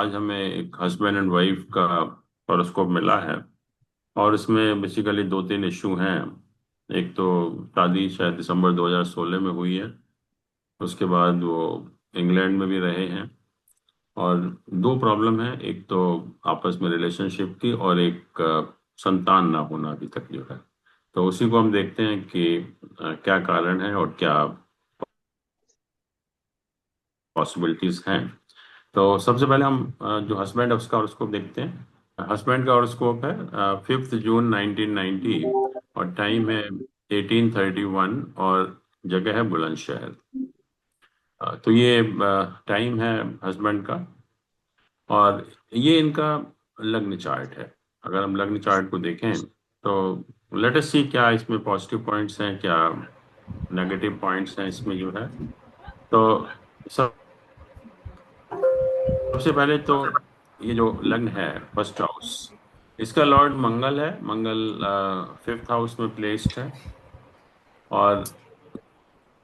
आज हमें एक हस्बैंड एंड वाइफ का हॉरोस्कोप मिला है। और इसमें बेसिकली दो तीन इशू हैं। एक तो शादी शायद दिसंबर 2016 में हुई है। उसके बाद वो इंग्लैंड में भी रहे हैं। और दो प्रॉब्लम है, एक तो आपस में रिलेशनशिप की, और एक संतान ना होना अभी तक जो है। तो उसी को हम देखते हैं कि क्या कारण है और क्या पॉसिबिलिटीज हैं। तो सबसे पहले हम जो हस्बैंड है उसका हॉरोस्कोप देखते हैं। हस्बैंड का हॉरोस्कोप है 5 जून 1990, और टाइम है 1831, और जगह है बुलंदशहर। तो ये टाइम है हस्बैंड का। और ये इनका लग्न चार्ट है। अगर हम लग्न चार्ट को देखें तो लेट अस सी क्या इसमें पॉजिटिव पॉइंट्स हैं, क्या नेगेटिव पॉइंट्स हैं इसमें जो है। तो सबसे पहले तो ये जो लग्न है, फर्स्ट हाउस, इसका लॉर्ड मंगल है। मंगल 5th हाउस में प्लेस्ड है। और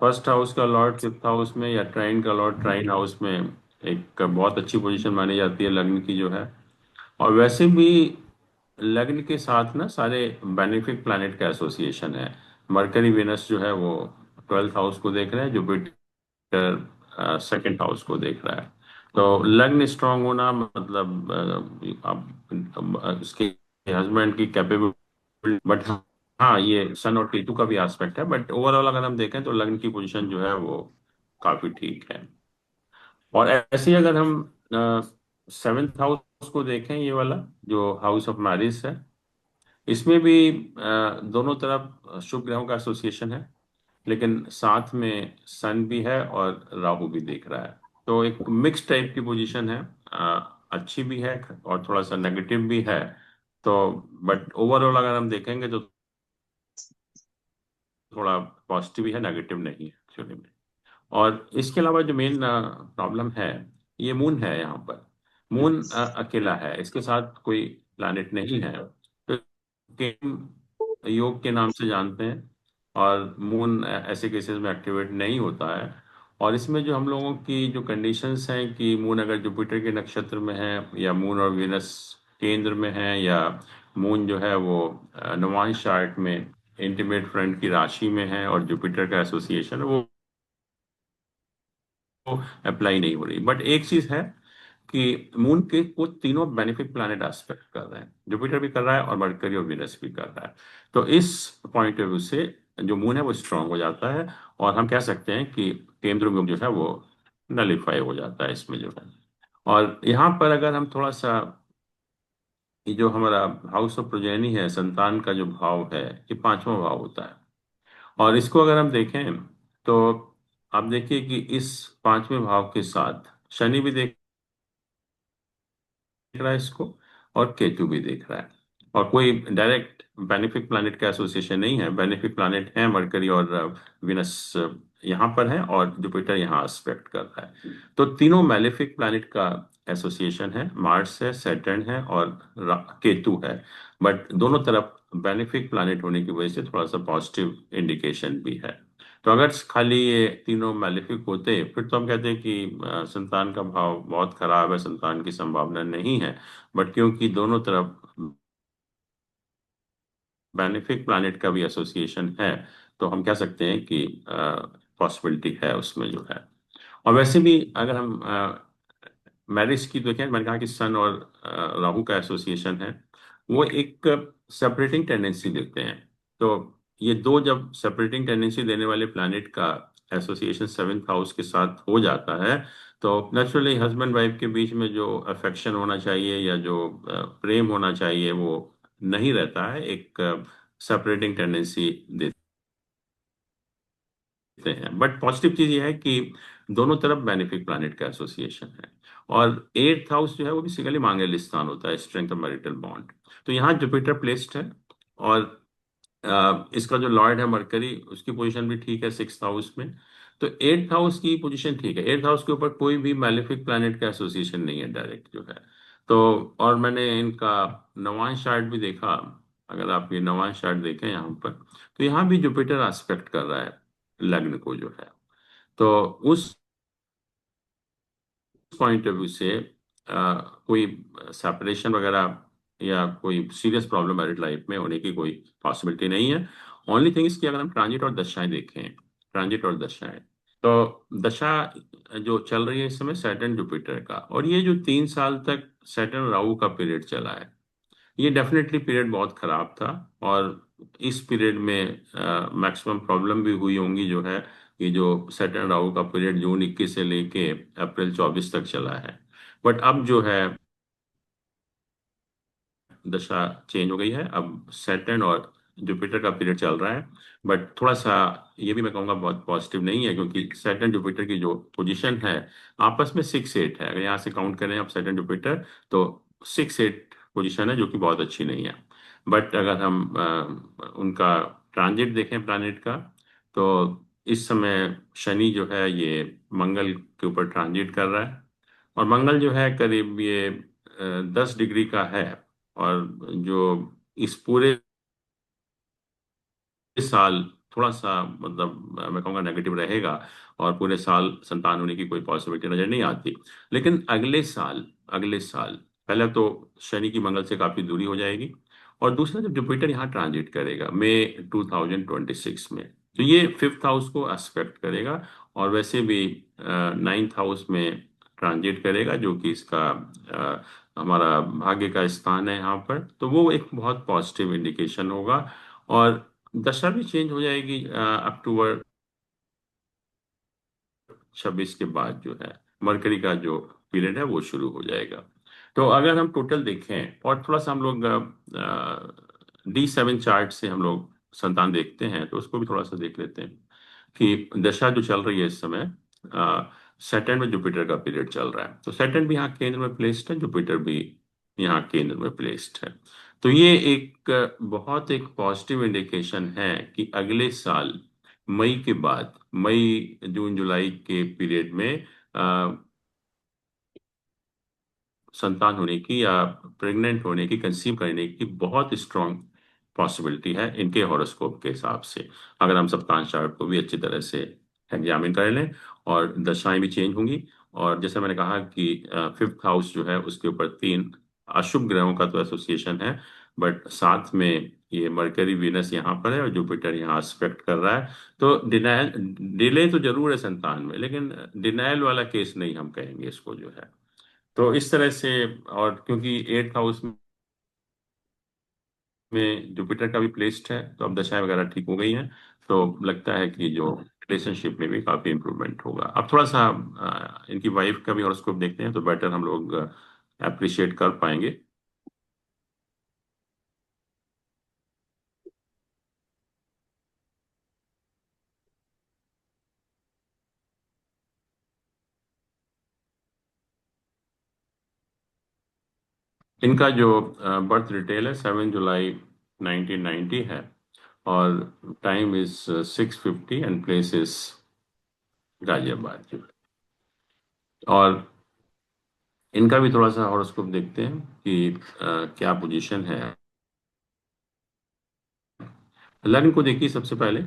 फर्स्ट हाउस का लॉर्ड 5th हाउस में, या ट्राइन का लॉर्ड ट्राइन हाउस में, एक बहुत अच्छी पोजीशन मानी जाती है लग्न की जो है। और वैसे भी लग्न के साथ ना सारे बेनिफिक प्लैनेट का एसोसिएशन है। मरकरी वेनस जो है वो 12th हाउस को देख रहे हैं, जुपिटर 2nd हाउस को देख रहा है। तो लग्न स्ट्रांग होना मतलब अब उसके हस्बैंड की कैपेबिलिटी, बट हाँ ये सन और केतु का भी एस्पेक्ट है, बट ओवरऑल अगर हम देखें तो लग्न की पोजीशन जो है वो काफी ठीक है। और ऐसे ही अगर हम 7th हाउस को देखें, ये वाला जो हाउस ऑफ मैरिज है, इसमें भी दोनों तरफ शुभ ग्रहों का एसोसिएशन है। लेकिन साथ में सन भी है और राहु भी देख रहा है। तो एक मिक्स टाइप की पोजीशन है। अच्छी भी है और थोड़ा सा नेगेटिव भी है। तो बट ओवरऑल अगर हम देखेंगे तो थोड़ा पॉजिटिव ही है, नेगेटिव नहीं है एक्चुअली में। और इसके अलावा जो मेन प्रॉब्लम है, ये मून है यहाँ पर। मून अकेला है, इसके साथ कोई प्लैनेट नहीं है। तो योग के नाम से जानते हैं। और मून ऐसे केसेस में एक्टिवेट नहीं होता है। और इसमें जो हम लोगों की जो कंडीशंस हैं कि मून अगर जुपिटर के नक्षत्र में है, या मून और वीनस केंद्र में है, या मून जो है वो नवांश चार्ट में इंटीमेट फ्रेंड की राशि में है और जुपिटर का एसोसिएशन, वो अप्लाई नहीं हो रही। बट एक चीज है कि मून के को तीनों बेनिफिक प्लैनेट एस्पेक्ट कर रहे हैं, जुपिटर भी कर रहा है और मरकरी और वीनस भी कर रहा है। तो इस पॉइंट ऑफ व्यू से जो मून है वो स्ट्रांग हो जाता है। और हम कह सकते हैं कि केंद्र में जो है वो नलीफाई हो जाता है इसमें जो है। और यहाँ पर अगर हम थोड़ा सा, ये जो हमारा हाउस ऑफ प्रोजेनी है, संतान का जो भाव है, ये 5वां भाव होता है। और इसको अगर हम देखें तो आप देखिए कि इस 5वें भाव के साथ शनि भी देख रहा है इसको, और केतु भी देख रहा है। और कोई डायरेक्ट बेनिफिक प्लैनेट का एसोसिएशन नहीं है। बेनिफिक प्लैनेट है मरकरी और विनस यहाँ पर है, और जुपिटर यहाँ एस्पेक्ट कर रहा है। तो तीनों मैलेफिक प्लैनेट का एसोसिएशन है। मार्स है, सैटर्न है, और केतु है। बट दोनों तरफ बेनिफिक प्लैनेट होने की वजह से थोड़ा सा पॉजिटिव इंडिकेशन भी है। तो अगर खाली ये तीनों मैलेफिक होते फिर तो हम कहते हैं कि संतान का भाव बहुत खराब है, संतान की संभावना नहीं है। बट क्योंकि दोनों तरफ बेनिफिक प्लैनेट का भी एसोसिएशन है, तो हम कह सकते हैं कि पॉसिबिलिटी है उसमें जो है। और वैसे भी अगर हम मैरिज की देखें, मैंने कहा कि सन और राहु का एसोसिएशन है, वो एक सेपरेटिंग टेंडेंसी देते हैं। तो ये दो जब सेपरेटिंग टेंडेंसी देने वाले प्लैनेट का एसोसिएशन 7th हाउस के साथ हो जाता है, तो नेचुरली हस्बैंड वाइफ के बीच में जो अफेक्शन होना चाहिए या जो प्रेम होना चाहिए वो नहीं रहता है। एक सेपरेटिंग टेंडेंसी देते हैं। बट पॉजिटिव चीज ये है कि दोनों तरफ बेनिफिक प्लैनेट का एसोसिएशन है। और 8th हाउस जो है वो भी सिंगली मांगलिक स्थान होता है, स्ट्रेंथ ऑफ मैरिटल बॉन्ड। तो यहाँ जुपिटर प्लेस्ड है। और इसका जो लॉर्ड है मरकरी, उसकी पोजीशन भी ठीक है 6th हाउस में। तो 8th हाउस की पोजीशन ठीक है। 8th हाउस के ऊपर कोई भी मैलेफिक प्लैनेट का एसोसिएशन नहीं है डायरेक्ट जो है। तो और मैंने इनका नवांश चार्ट भी देखा। अगर आप ये नवांश चार्ट देखें यहाँ पर, तो यहाँ भी जुपिटर एस्पेक्ट कर रहा है लग्न को जो है। तो उस पॉइंट ऑफ व्यू से कोई सेपरेशन वगैरह या कोई सीरियस प्रॉब्लम मैरिड लाइफ में होने की कोई पॉसिबिलिटी नहीं है। ओनली थिंग इसकी अगर हम ट्रांजिट और दशाएं देखें, ट्रांजिट और दशाएं, तो दशा जो चल रही है इस समय सैटर्न जुपिटर का, और ये जो 3 साल तक सैटर्न राहु का पीरियड चला है, ये डेफिनेटली पीरियड बहुत खराब था। और इस पीरियड में मैक्सिमम प्रॉब्लम भी हुई होंगी, जो है ये जो सैटर्न राहु का पीरियड जून 21 से लेके अप्रैल 24 तक चला है। बट अब जो है दशा चेंज हो गई है, अब सैटर्न और जुपिटर का पीरियड चल रहा है। बट थोड़ा सा ये भी मैं कहूँगा बहुत पॉजिटिव नहीं है, क्योंकि सैटर्न जुपिटर की जो पोजीशन है आपस में 6-8 है। अगर यहाँ से काउंट करें आप सैटर्न जुपिटर, तो 6-8 पोजीशन है, जो कि बहुत अच्छी नहीं है। बट अगर हम उनका ट्रांजिट देखें प्लैनेट का, तो इस समय शनि जो है ये मंगल के ऊपर ट्रांजिट कर रहा है। और मंगल जो है करीब ये 10 डिग्री का है। और जो इस पूरे साल थोड़ा सा मतलब मैं कहूँगा नेगेटिव रहेगा, और पूरे साल संतान होने की कोई पॉसिबिलिटी नजर नहीं आती। लेकिन अगले साल पहले तो शनि की मंगल से काफी दूरी हो जाएगी, और दूसरा जब जुपिटर यहाँ ट्रांजिट करेगा मई 2026 में, तो ये फिफ्थ हाउस को एस्पेक्ट करेगा। और वैसे भी नाइन्थ हाउस में ट्रांजिट करेगा, जो कि इसका हमारा भाग्य का स्थान है यहाँ पर, तो वो एक बहुत पॉजिटिव इंडिकेशन होगा। और दशा भी चेंज हो जाएगी अक्टूबर 26 के बाद, जो है मरकरी का जो पीरियड है वो शुरू हो जाएगा। तो अगर हम टोटल देखें और थोड़ा सा हम लोग D7 चार्ट से हम लोग संतान देखते हैं, तो उसको भी थोड़ा सा देख लेते हैं कि दशा जो चल रही है इस समय, सैटर्न में जुपिटर का पीरियड चल रहा है। तो सैटर्न भी यहाँ केंद्र में प्लेस्ड है, जुपिटर भी यहाँ केंद्र में प्लेस्ड है। तो ये एक बहुत एक पॉजिटिव इंडिकेशन है कि अगले साल मई के बाद, मई जून जुलाई के पीरियड में संतान होने की या प्रेग्नेंट होने की, कंसीव करने की बहुत स्ट्रांग पॉसिबिलिटी है इनके हॉरोस्कोप के हिसाब से। अगर हम सप्तांश चार्ट को भी अच्छी तरह से एग्जामिन कर लें, और दशाएं भी चेंज होंगी। और जैसे मैंने कहा कि फिफ्थ हाउस जो है उसके ऊपर 3 अशुभ ग्रहों का तो एसोसिएशन है, बट साथ में ये मरकरी वीनस यहाँ पर है और जुपिटर यहाँ एस्पेक्ट कर रहा है। तो डिनायल, डिले तो जरूर है संतान में, लेकिन डिनायल वाला केस नहीं हम कहेंगे इसको, जो है। तो इस तरह से, और क्योंकि एट्थ हाउस में जुपिटर का भी प्लेस्ड है, तो अब दशाएं वगैरह ठीक हो गई हैं। तो लगता है कि जो रिलेशनशिप में भी काफी इम्प्रूवमेंट होगा। अब थोड़ा सा इनकी वाइफ का भी हॉरोस्कोप देखते हैं, तो बेटर हम लोग अप्रिशिएट कर पाएंगे। इनका जो बर्थ डिटेल है 7 जुलाई 1990 है, और time is 6:50 and place is Ghaziabad जो है। और इनका भी थोड़ा सा हॉरोस्कोप देखते हैं कि क्या पोजीशन है। लग्न को देखिए सबसे पहले।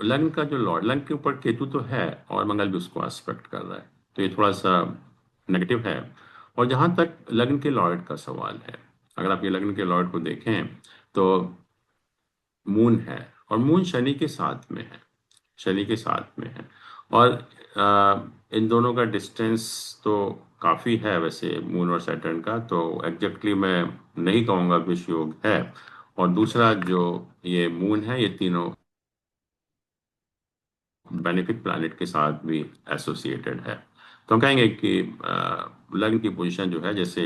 लग्न का जो लॉर्ड, लग्न के ऊपर केतु तो है और मंगल भी उसको एस्पेक्ट कर रहा है, तो ये थोड़ा सा नेगेटिव है। और जहां तक लग्न के लॉर्ड का सवाल है, अगर आप ये लग्न के लॉर्ड को देखें, तो मून है, और मून शनि के साथ में है, शनि के साथ में है। और इन दोनों का डिस्टेंस तो काफ़ी है वैसे, मून और सैटर्न का, तो एग्जैक्टली मैं नहीं कहूँगा विष योग है। और दूसरा जो ये मून है, ये तीनों बेनिफिक प्लैनेट के साथ भी एसोसिएटेड है। तो हम कहेंगे कि लग्न की पोजीशन जो है, जैसे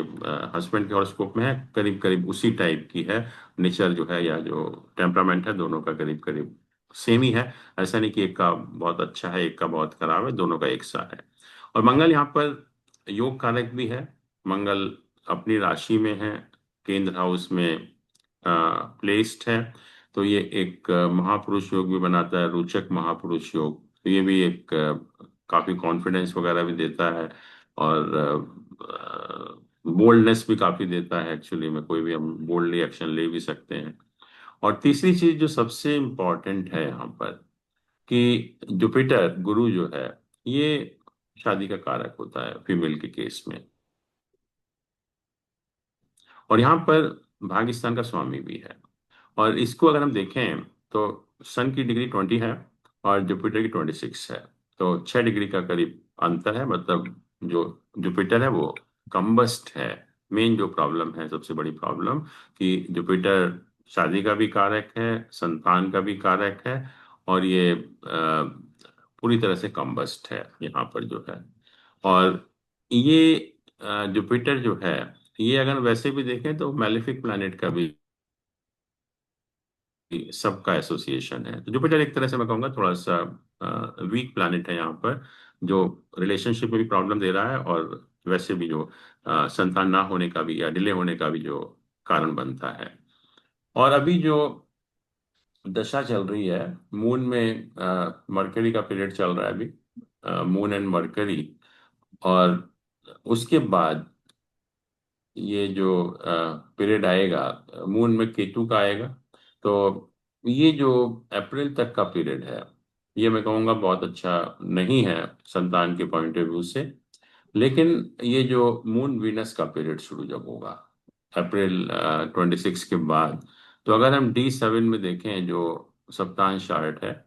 हस्बैंड के हॉरोस्कोप में है, करीब करीब उसी टाइप की है। नेचर जो है या जो टेम्परामेंट है, दोनों का करीब करीब सेम ही है। ऐसा नहीं कि एक का बहुत अच्छा है एक का बहुत खराब है, दोनों का एक सा है। और मंगल यहाँ पर योग कारक भी है। मंगल अपनी राशि में है, केंद्र हाउस में प्लेस्ड है। तो ये एक महापुरुष योग भी बनाता है, रोचक महापुरुष योग। तो ये भी एक काफी कॉन्फिडेंस वगैरह भी देता है, और बोल्डनेस भी काफी देता है। एक्चुअली में कोई भी हम बोल्डली एक्शन ले भी सकते हैं। और तीसरी चीज जो सबसे इम्पोर्टेंट है यहाँ पर, कि जुपिटर गुरु जो है, ये शादी का कारक होता है फीमेल के केस में। और यहाँ पर भाग्यस्थान का स्वामी भी है। और इसको अगर हम देखें तो सन की डिग्री 20 है और जुपिटर की 26 है। तो 6 डिग्री का करीब अंतर है। मतलब जो जुपिटर है वो कम्बस्ट है। मेन जो प्रॉब्लम है, सबसे बड़ी प्रॉब्लम, कि जुपिटर शादी का भी कारक है, संतान का भी कारक है, और ये पूरी तरह से कम्बस्ट है यहाँ पर जो है। और ये जुपिटर जो है, ये अगर वैसे भी देखें तो मैलेफिक प्लैनेट का भी सबका एसोसिएशन है। तो जुपिटर एक तरह से मैं कहूँगा थोड़ा सा वीक प्लैनेट है यहाँ पर, जो रिलेशनशिप में भी प्रॉब्लम दे रहा है, और वैसे भी जो संतान ना होने का भी या डिले होने का भी जो कारण बनता है। और अभी जो दशा चल रही है, मून में मरकरी का पीरियड चल रहा है अभी, मून एंड मरकरी। और उसके बाद ये जो पीरियड आएगा, मून में केतु का आएगा। तो ये जो अप्रैल तक का पीरियड है, ये मैं कहूँगा बहुत अच्छा नहीं है संतान के पॉइंट ऑफ व्यू से। लेकिन ये जो मून वीनस का पीरियड शुरू जब होगा अप्रैल 26 के बाद, तो अगर हम D7 में देखें जो सप्तांश चार्ट है,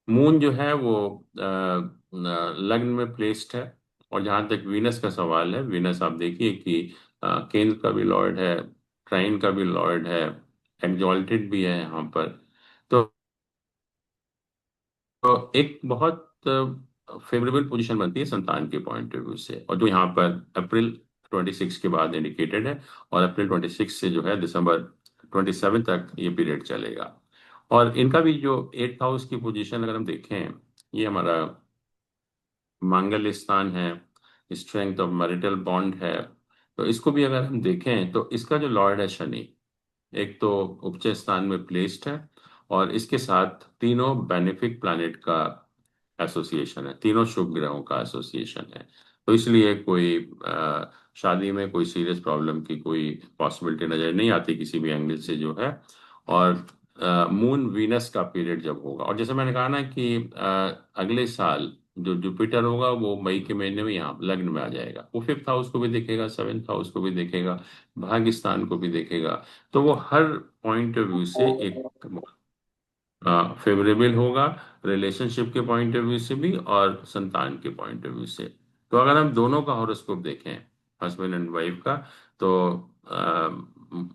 मून जो है वो लग्न में प्लेस्ड है। और जहां तक वीनस का सवाल है, वीनस आप देखिए कि केंद्र का भी लॉर्ड है, ट्राइन का भी लॉर्ड है, एक्सॉल्टेड भी है यहाँ पर। तो एक बहुत फेवरेबल पोजीशन बनती है संतान के पॉइंट ऑफ व्यू से, और जो यहाँ पर अप्रैल 26 के बाद इंडिकेटेड है। और अप्रैल 26 से जो है दिसंबर 27 तक ये पीरियड चलेगा। और इनका भी जो 8th हाउस की पोजीशन अगर हम देखें, ये हमारा मांगल्य स्थान है, स्ट्रेंथ ऑफ मैरिटल बॉन्ड है। तो इसको भी अगर हम देखें तो इसका जो लॉर्ड है शनि, एक तो उपचय स्थान में प्लेस्ड है, और इसके साथ तीनों बेनिफिक प्लैनेट का एसोसिएशन है, तीनों शुभ ग्रहों का एसोसिएशन है। तो इसलिए कोई शादी में कोई सीरियस प्रॉब्लम की कोई पॉसिबिलिटी नजर नहीं आती किसी भी एंगल से जो है। और मून वीनस का पीरियड जब होगा, और जैसे मैंने कहा ना कि अगले साल जो जुपिटर होगा वो मई के महीने में यहाँ लग्न में आ जाएगा। वो 5th हाउस को भी देखेगा, 7th हाउस को भी देखेगा, भाग्य स्थान को भी देखेगा। तो वो हर पॉइंट ऑफ व्यू से एक फेवरेबल होगा, रिलेशनशिप के पॉइंट ऑफ व्यू से भी और संतान के पॉइंट ऑफ व्यू से। तो अगर हम दोनों का हॉरोस्कोप देखें, हस्बैंड एंड वाइफ का, तो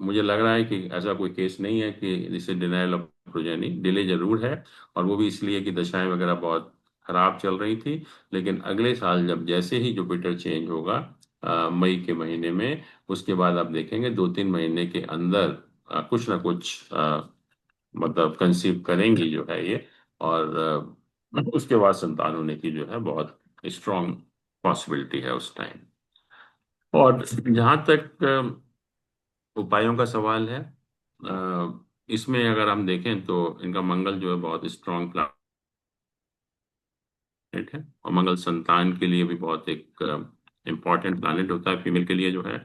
मुझे लग रहा है कि ऐसा कोई केस नहीं है कि जिसे डिनायल ऑफ प्रोजेनी, डिले जरूर है। और वो भी इसलिए कि दशाएं वगैरह बहुत खराब चल रही थी। लेकिन अगले साल जब जैसे ही जुपिटर चेंज होगा मई के महीने में, उसके बाद आप देखेंगे 2-3 महीने के अंदर कुछ ना कुछ मतलब कंसीव करेंगी जो है ये। और उसके बाद संतान होने की जो है बहुत स्ट्रांग पॉसिबिलिटी है उस टाइम। और जहाँ तक उपायों का सवाल है, इसमें अगर हम देखें तो इनका मंगल जो है बहुत स्ट्रांग प्लैनेट है। और मंगल संतान के लिए भी बहुत एक इम्पॉर्टेंट प्लैनेट होता है फीमेल के लिए जो है।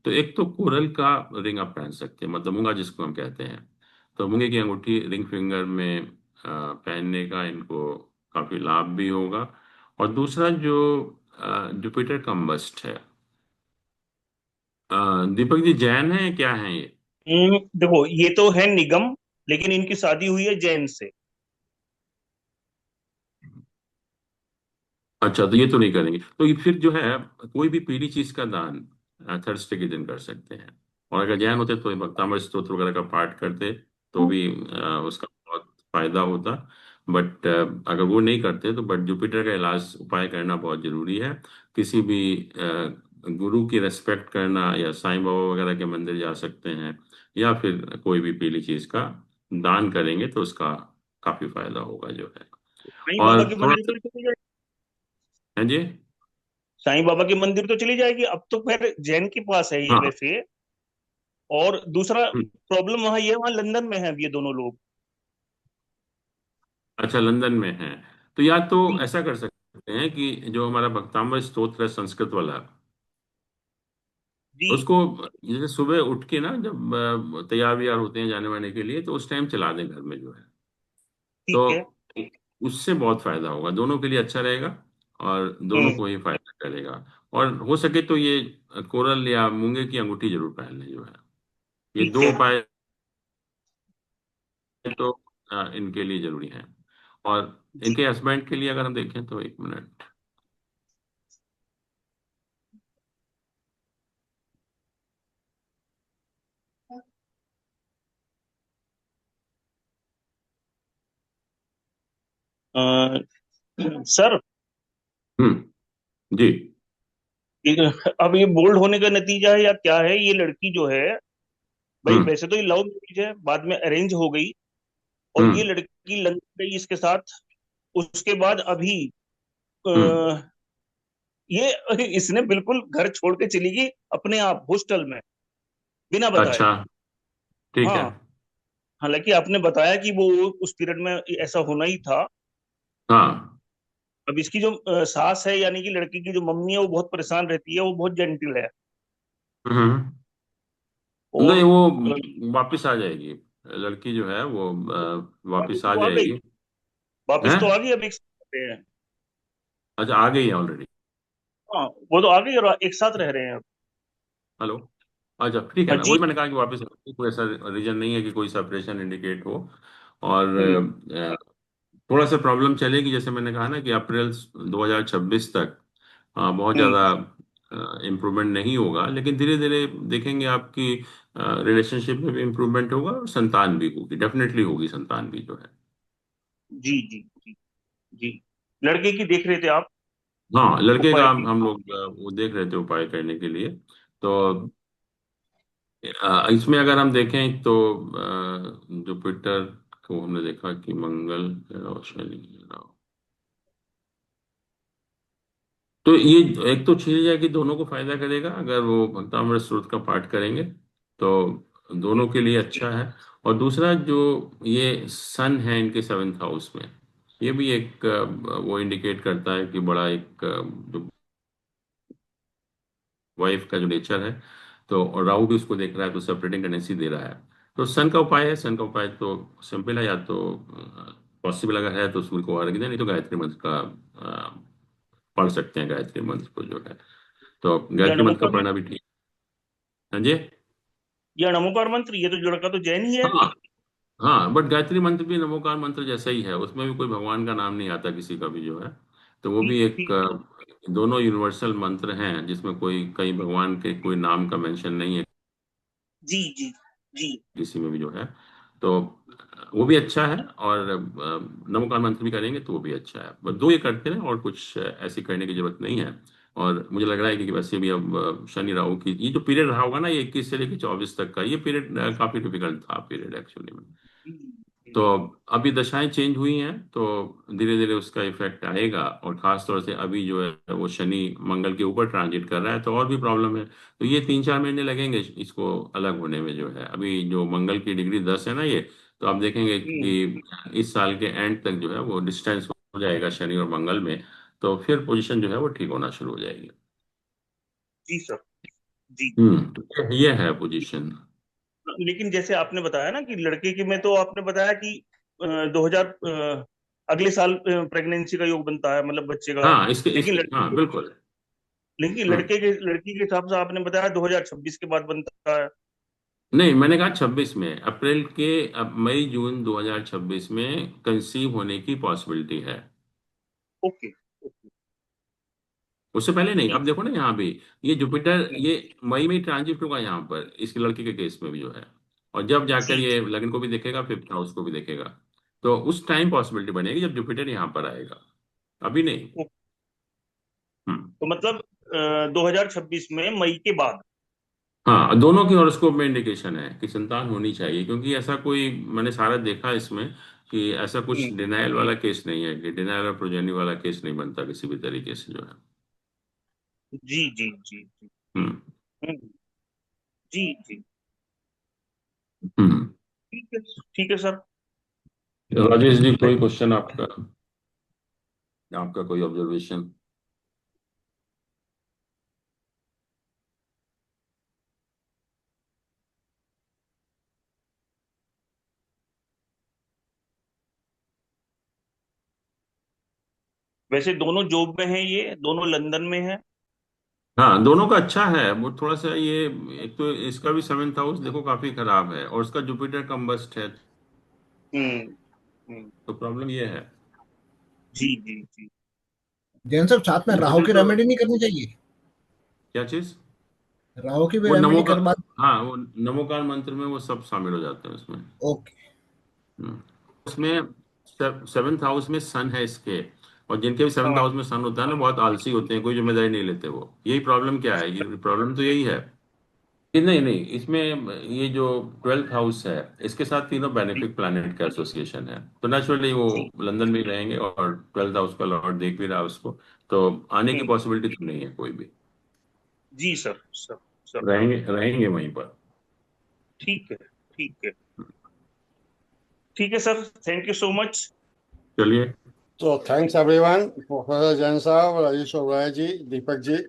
तो एक तो कोरल का रिंग आप पहन सकते हैं, मतलब मूंगा जिसको हम कहते हैं। तो मूंगे की अंगूठी रिंग फिंगर में पहनने का इनको काफी लाभ भी होगा। और दूसरा जो जुपिटर कम्बस्ट है, दीपक जी जैन है क्या है ये? देखो, ये तो है निगम, लेकिन इनकी शादी हुई है जैन से। अच्छा, तो ये तो नहीं करेंगे। तो ये फिर जो है कोई भी पीली चीज का दान थर्सडे के दिन कर सकते हैं। और अगर जैन होते तो ये भक्तामृत स्तोत्र वगैरह का पाठ करते तो भी उसका बहुत फायदा होता। बट अगर वो नहीं करते तो बट जुपिटर का इलाज उपाय करना बहुत जरूरी है। किसी भी गुरु की रेस्पेक्ट करना, या साईं बाबा वगैरह के मंदिर जा सकते हैं, या फिर कोई भी पीली चीज का दान करेंगे तो उसका काफी फायदा होगा जो है। साईं बाबा और के थोड़ा मंदिर सा तो चली जाएगी। है जी। साईं बाबा के मंदिर तो चली जाएगी, अब तो फिर जैन के पास है ये हाँ। वैसे। और दूसरा प्रॉब्लम वहां ये है, वहां लंदन में है अब ये दोनों लोग। अच्छा, लंदन में है। तो या तो जी। ऐसा कर सकते हैं कि जो हमारा भक्तामृत स्तोत्र है संस्कृत वाला, जी। उसको जैसे सुबह उठ के ना जब तैयार व्यार होते हैं जाने वाने के लिए, तो उस टाइम चला दें घर में जो है। ठीक है। तो उससे बहुत फायदा होगा, दोनों के लिए अच्छा रहेगा, और दोनों हम्म। को ही फायदा करेगा। और हो सके तो ये कोरल या मूंगे की अंगूठी जरूर पहन लें जो है। ये ठीक दो है। उपाय तो इनके लिए जरूरी है। और जी। इनके हस्बैंड के लिए अगर हम देखें तो एक मिनट। अ, सर, जी। अब ये बोल्ड होने का नतीजा है या क्या है? ये लड़की जो है, भाई हम्म। वैसे तो ये लव मैरिज है, बाद में अरेंज हो गई, और ये हम्म। लड़की लंदन गई इसके साथ। उसके बाद अभी अ, हम्म। ये इसने बिल्कुल घर छोड़ के चली गई अपने आप हॉस्टल में, बिना बताए। अच्छा। ठीक है। हाँ। हालांकि आपने बताया कि वो उस पीरियड में ऐसा होना ही था। हाँ। अब इसकी जो सास है, यानी कि लड़की की जो मम्मी है, वो बहुत परेशान रहती है, वो बहुत जेंटल है। हम्म। नहीं, और वो वापस आ जाएगी। लड़की जो है वो वापिस वापस आ तो आ गई। जाएगी। वापिस हैं? तो आ गई, अब एक साथ रह रहे हैं। अच्छा, आ गई है ऑलरेडी। हाँ, वो तो आ गई और एक साथ रह रहे हैं अब। हेलो। अच्छा, ठीक है हाँ ना, जी। वही मैंने कहा कि वापस कोई ऐसा रीजन नहीं है कि कोई सेपरेशन इंडिकेट हो। और हम्म। थोड़ा सा प्रॉब्लम चलेगी, जैसे मैंने कहा ना कि अप्रैल 2026 तक बहुत हम्म। ज़्यादा इम्प्रूवमेंट नहीं होगा, लेकिन धीरे धीरे देखेंगे आपकी रिलेशनशिप में भी इम्प्रूवमेंट होगा और संतान भी होगी, डेफिनेटली होगी संतान भी जो है। जी जी जी जी। लड़के की देख रहे थे आप? हाँ, लड़के उपाय का की। हम लोग वो देख रहे थे उपाय करने के लिए। तो इसमें अगर हम देखें तो जुपिटर को हमने देखा कि मंगल और शनि। तो ये एक तो चीज है कि दोनों को फायदा करेगा अगर वो भक्तामृत स्रोत का पाठ करेंगे, तो दोनों के लिए अच्छा है। और दूसरा जो ये सन है इनके सेवेंथ हाउस में, ये भी एक वो इंडिकेट करता है कि बड़ा एक जो वाइफ का जो नेचर है, तो और राहु भी उसको देख रहा है तो सेपरेटिंग टेंडेंसी दे रहा है। तो सन का उपाय है, सन का उपाय तो सिंपल है, या तो पॉसिबल अगर है तो सूर्य को अर्घ्य दें, नहीं तो गायत्री मंत्र का पढ़ सकते हैं, गायत्री मंत्र को जो है। तो या गायत्री मंत्र का नमोकार पढ़ना भी मंत्र? ठीक। हाँ जी। या नमोकार मंत्र, ये तो लड़का तो जैन ही है। हाँ। हाँ, बट गायत्री मंत्र भी नमोकार मंत्र जैसा ही है, उसमें भी कोई भगवान का नाम नहीं आता किसी का भी जो है। तो वो ठीक भी एक ठीक। दोनों यूनिवर्सल मंत्र हैं जिसमें कोई कई भगवान के कोई नाम का मेंशन नहीं है जी जी जी। किसी में भी जो है। तो वो भी अच्छा है, और नमोकार मंत्र भी करेंगे तो वो भी अच्छा है। बस दो ये करते हैं, और कुछ ऐसी करने की जरूरत नहीं है। और मुझे लग रहा है कि वैसे भी अब शनि राहु की ये जो पीरियड रहा होगा ना, ये 21 से लेकर 24 तक का, ये पीरियड काफी डिफिकल्ट था पीरियड एक्चुअली में। जी तो जी। अभी दशाएं चेंज हुई हैं, तो धीरे धीरे उसका इफेक्ट आएगा, और खास तौर से अभी जो है वो शनि मंगल के ऊपर ट्रांजिट कर रहा है, तो और भी प्रॉब्लम है। तो ये 3-4 महीने लगेंगे इसको अलग होने में जो है। अभी जो मंगल की डिग्री 10 है ना ये, तो आप देखेंगे हम्म। कि इस साल के एंड तक जो है वो डिस्टेंस हो जाएगा शनि और मंगल में। तो फिर पोजीशन जो है वो ठीक होना शुरू हो जाएगी। जी सर। जी। तो ये है पोजीशन। लेकिन जैसे आपने बताया ना कि लड़के की में, तो आपने बताया कि 2000 अगले साल प्रेगनेंसी का योग बनता है, मतलब बच्चे का। हाँ, इसके लेकिन इसके हाँ, लड़की बिल्कुल। लेकिन हम्म। लड़की के हिसाब से आपने बताया 2026 के बाद बनता है। नहीं, मैंने कहा 26 में, अप्रैल के अब मई जून 2026 में कंसीव होने की पॉसिबिलिटी है। ओके। ओके। उससे पहले नहीं। ठीक। अब देखो ना यहाँ भी, ये जुपिटर हम्म। ये मई में ट्रांजिट होगा यहाँ पर इसकी लड़की के केस में भी जो है। और जब जाकर जी ये जी। लग्न को भी देखेगा, फिफ्थ हाउस को भी देखेगा, तो उस टाइम पॉसिबिलिटी बनेगी जब जुपिटर यहाँ पर आएगा, अभी नहीं। ओके। हम्म। तो मतलब 2026 में मई के बाद। हाँ, दोनों की हॉरोस्कोप में इंडिकेशन है कि संतान होनी चाहिए, क्योंकि ऐसा कोई मैंने सारा देखा इसमें कि ऐसा कुछ हम्म। डिनायल वाला केस नहीं है, कि डिनायल और प्रोजेनी वाला केस नहीं बनता किसी भी तरीके से जो है। जी जी जी जी। हम्म। हम्म। जी जी। हम्म। ठीक है। ठीक है सर। राजेश जी, कोई क्वेश्चन आपका? आपका कोई ऑब्जर्वेशन? वैसे दोनों जॉब में हैं, ये दोनों लंदन में हैं। हाँ, दोनों का अच्छा है, वो थोड़ा सा ये, एक तो इसका भी 7th हाउस देखो काफी खराब है, और उसका जुपिटर कम्बस्ट है, हम्म। हम्म। तो प्रॉब्लम ये है। जी जी जी। जैन साहब, साथ में राहु मुझे की तो रेमेडी नहीं करनी चाहिए? क्या चीज? राहु की भी वो नमो रेमेडी का, करवा। हाँ वो नमोकार मंत्र में वो सब शामिल हो जाते हैं उसमें। ओके। हम्म। उसमें 7th हाउस में सन है इसके, और जिनके भी 7th हाँ। हाउस में सन होता है ना, बहुत आलसी होते हैं, कोई जिम्मेदारी नहीं लेते वो। यही प्रॉब्लम क्या है, ये प्रॉब्लम तो यही है। ये नहीं नहीं, इसमें ये जो 12th हाउस है, इसके साथ तीनों जी बेनिफिक प्लैनेट का एसोसिएशन है, तो नेचुरली वो जी। लंदन में ही रहेंगे, और 12th हाउस का लॉर्ड देख भी रहा है उसको, तो आने की हम्म। पॉसिबिलिटी तो नहीं है कोई भी। जी सर, सर, सर। रहेंगे रहेंगे वहीं पर। ठीक है, ठीक है। ठीक है sir, thank you so much. चलिए। So thanks everyone, Professor Jain Saab, Rajesh Oberoi ji, Deepak ji.